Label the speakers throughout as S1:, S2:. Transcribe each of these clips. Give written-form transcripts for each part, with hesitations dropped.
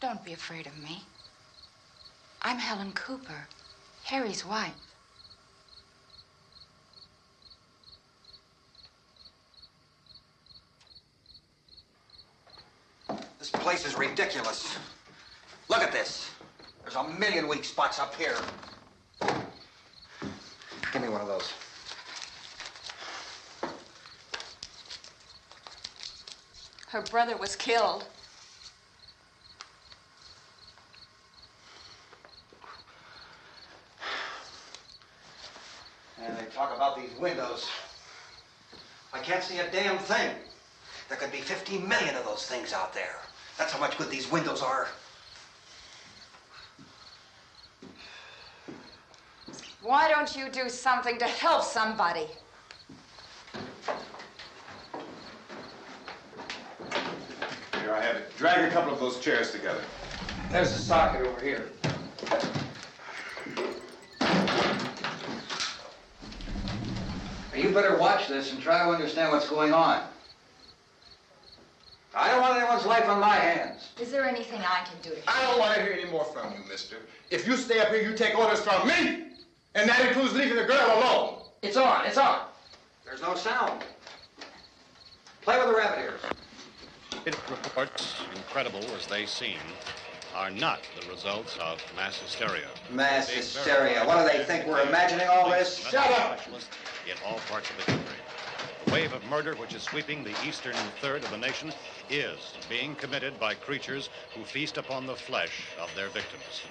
S1: Don't be afraid of me. I'm Helen Cooper, Harry's wife.
S2: This place is ridiculous. Look at this. There's a million weak spots up here. Give me one of those.
S1: Her brother was killed.
S2: And they talk about these windows. I can't see a damn thing. There could be 15 million of those things out there. That's how much good these windows are.
S1: Why don't you do something to help somebody?
S3: Here, I have it. Drag a couple of those chairs together.
S2: There's a socket over here. You better watch this and try to understand what's going on. I don't want anyone's life on my hands.
S1: Is there anything I can do to help?
S3: I don't want to hear any more from you, mister. If you stay up here, you take orders from me. And that includes leaving the girl alone.
S2: It's on, it's on. There's no sound. Play with the rabbit ears.
S4: Reports, incredible as they seem, are not the results of mass hysteria.
S2: Mass hysteria. What do they think? We're imagining all this?
S3: Shut up!
S4: In all parts of the country. The wave of murder which is sweeping the eastern third of the nation is being committed by creatures who feast upon the flesh of their victims.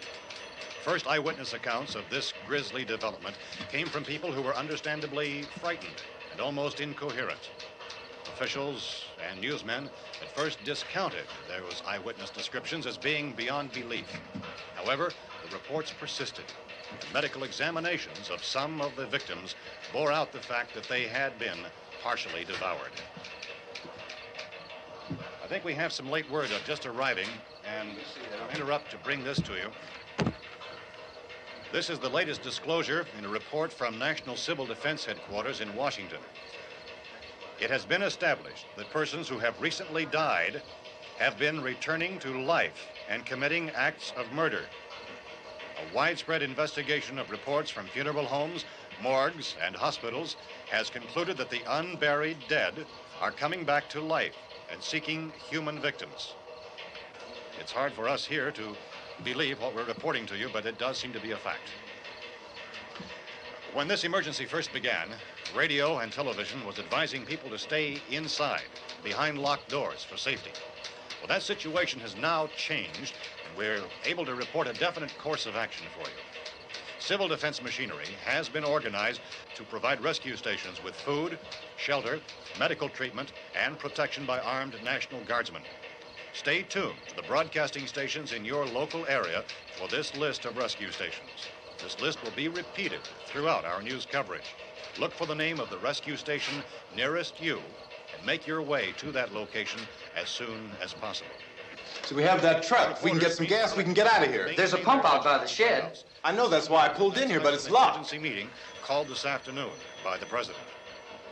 S4: First eyewitness accounts of this grisly development came from people who were understandably frightened and almost incoherent. Officials and newsmen at first discounted those eyewitness descriptions as being beyond belief. However, the reports persisted. The medical examinations of some of the victims bore out the fact that they had been partially devoured. I think we have some late word just arriving, and I'll interrupt to bring this to you. This is the latest disclosure in a report from National Civil Defense Headquarters in Washington. It has been established that persons who have recently died have been returning to life and committing acts of murder. A widespread investigation of reports from funeral homes, morgues, and hospitals has concluded that the unburied dead are coming back to life and seeking human victims. It's hard for us here to believe what we're reporting to you, but it does seem to be a fact. When this emergency first began, radio and television was advising people to stay inside, behind locked doors for safety. Well, that situation has now changed, and we're able to report a definite course of action for you. Civil defense machinery has been organized to provide rescue stations with food, shelter, medical treatment, and protection by armed National Guardsmen. Stay tuned to the broadcasting stations in your local area for this list of rescue stations. This list will be repeated throughout our news coverage. Look for the name of the rescue station nearest you and make your way to that location as soon as possible.
S3: So we have that truck. If we can get some gas, we can get out of here.
S2: There's a pump out by the shed.
S3: I know, that's why I pulled in here, but it's locked.
S4: Emergency meeting called this afternoon by the president.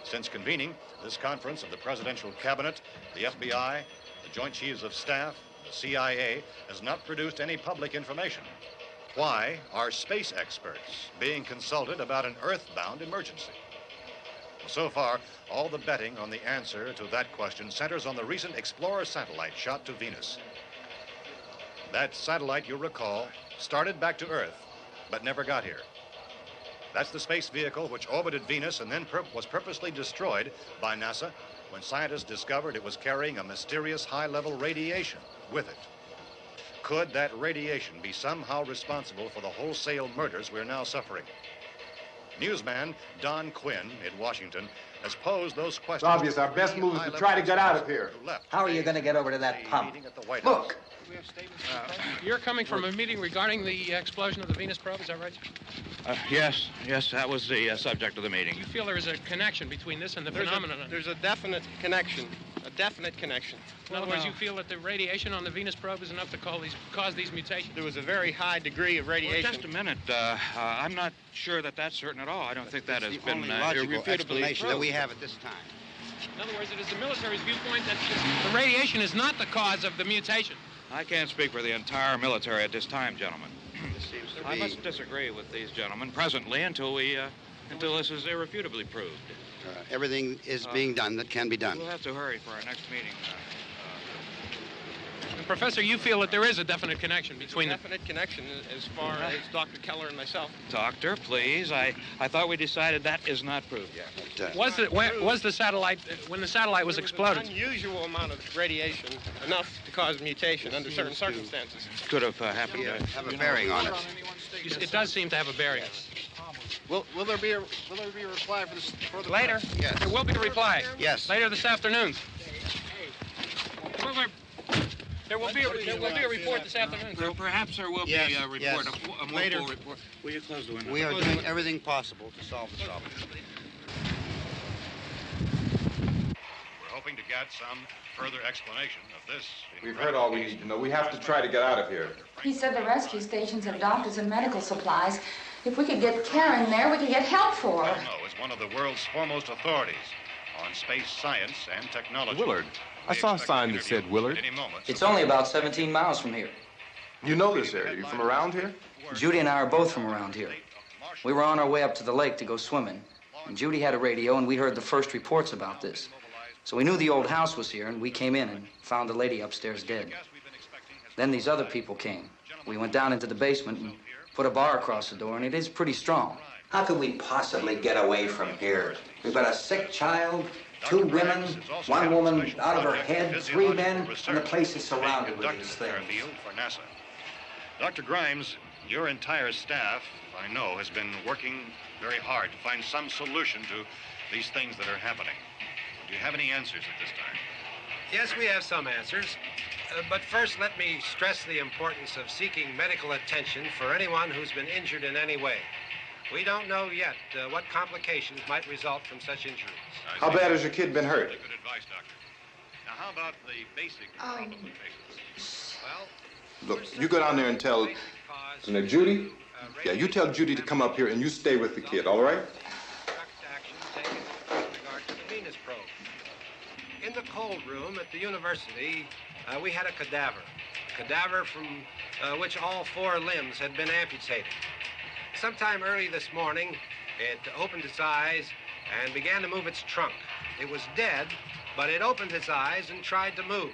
S4: Since convening this conference of the presidential cabinet, the FBI, the Joint Chiefs of Staff, the CIA has not produced any public information. Why are space experts being consulted about an earthbound emergency? So far, all the betting on the answer to that question centers on the recent Explorer satellite shot to Venus. That satellite, you'll recall, started back to Earth, but never got here. That's the space vehicle which orbited Venus and then was purposely destroyed by NASA when scientists discovered it was carrying a mysterious high-level radiation with it. Could that radiation be somehow responsible for the wholesale murders we're now suffering? Newsman Don Quinn in Washington has posed those questions.
S3: It's obvious our best move is to try to get out of here.
S2: How are you going to get over to that pump? Look!
S5: You're coming from a meeting regarding the explosion of the Venus probe, is that right?
S6: Yes, that was the subject of the meeting.
S5: You feel there is a connection between this and the phenomenon?
S7: There's a definite connection.
S5: In other words, you feel that the radiation on the Venus probe is enough to cause these mutations?
S7: There was a very high degree of radiation.
S6: Well, just a minute. I'm not sure that that's certain at all. I don't think that has been
S8: logical
S6: irrefutably
S8: explanation that
S6: proved.
S8: we have at this time.
S5: In other words, it is the military's viewpoint that the radiation is not the cause of the mutation.
S6: I can't speak for the entire military at this time, gentlemen.
S8: This seems to
S6: I
S8: be...
S6: must disagree with these gentlemen presently until this is irrefutably proved.
S8: everything is being done that can be done.
S6: We'll have to hurry for our next meeting.
S5: Professor, you feel that there is a definite connection between
S7: There's a definite connection as far as Dr. Keller and myself.
S6: Doctor, please. I thought we decided that is not proved yet.
S8: But,
S5: was the satellite when the satellite was exploded?
S7: An unusual amount of radiation, enough to cause mutation under certain circumstances.
S6: Could have happened.
S8: have a bearing on it.
S5: It does seem to have a bearing.
S7: Will there be a reply for the
S5: Later?
S8: Yes.
S5: There will be a reply.
S8: Yes.
S5: Later this afternoon. There will be a report this afternoon.
S6: Well, perhaps there will
S8: Yes,
S6: be a report,
S8: yes.
S6: a more
S7: Later.
S6: full report. Will you close the window?
S8: We are doing everything possible to solve the problem.
S4: We're hoping to get some further explanation of this.
S3: We've heard all we need to know. We have to try to get out of here.
S1: He said the rescue stations have doctors and medical supplies. If we could get care in there, we could get help for her.
S4: Romero is one of the world's foremost authorities on space science and technology.
S3: Willard. I saw a sign that said Willard.
S9: It's only about 17 miles from here.
S3: You know this area. You from around here?
S9: Judy and I are both from around here. We were on our way up to the lake to go swimming, and Judy had a radio, and we heard the first reports about this. So we knew the old house was here, and we came in and found the lady upstairs dead. Then these other people came. We went down into the basement and put a bar across the door, and it is pretty strong.
S2: How could we possibly get away from here? We've got a sick child, 2 women, 1 woman out of her head, 3 men, and the place is surrounded with these things.
S4: For NASA. Dr. Grimes, your entire staff, I know, has been working very hard to find some solution to these things that are happening. Do you have any answers at this time?
S10: Yes, we have some answers. But first, let me stress the importance of seeking medical attention for anyone who's been injured in any way. We don't know yet what complications might result from such injuries.
S3: How bad has your kid been hurt?
S4: Good advice, Doctor. Now, how about the basic problem of patients?
S10: Well,
S3: Look, you go down there and tell... Now, Judy? Yeah, you tell Judy to come up here and you stay with the kid, all right?
S10: action taken with regard to the Venus probe. In the cold room at the university, we had a cadaver from which all 4 limbs had been amputated. Sometime early this morning, it opened its eyes and began to move its trunk. It was dead, but it opened its eyes and tried to move.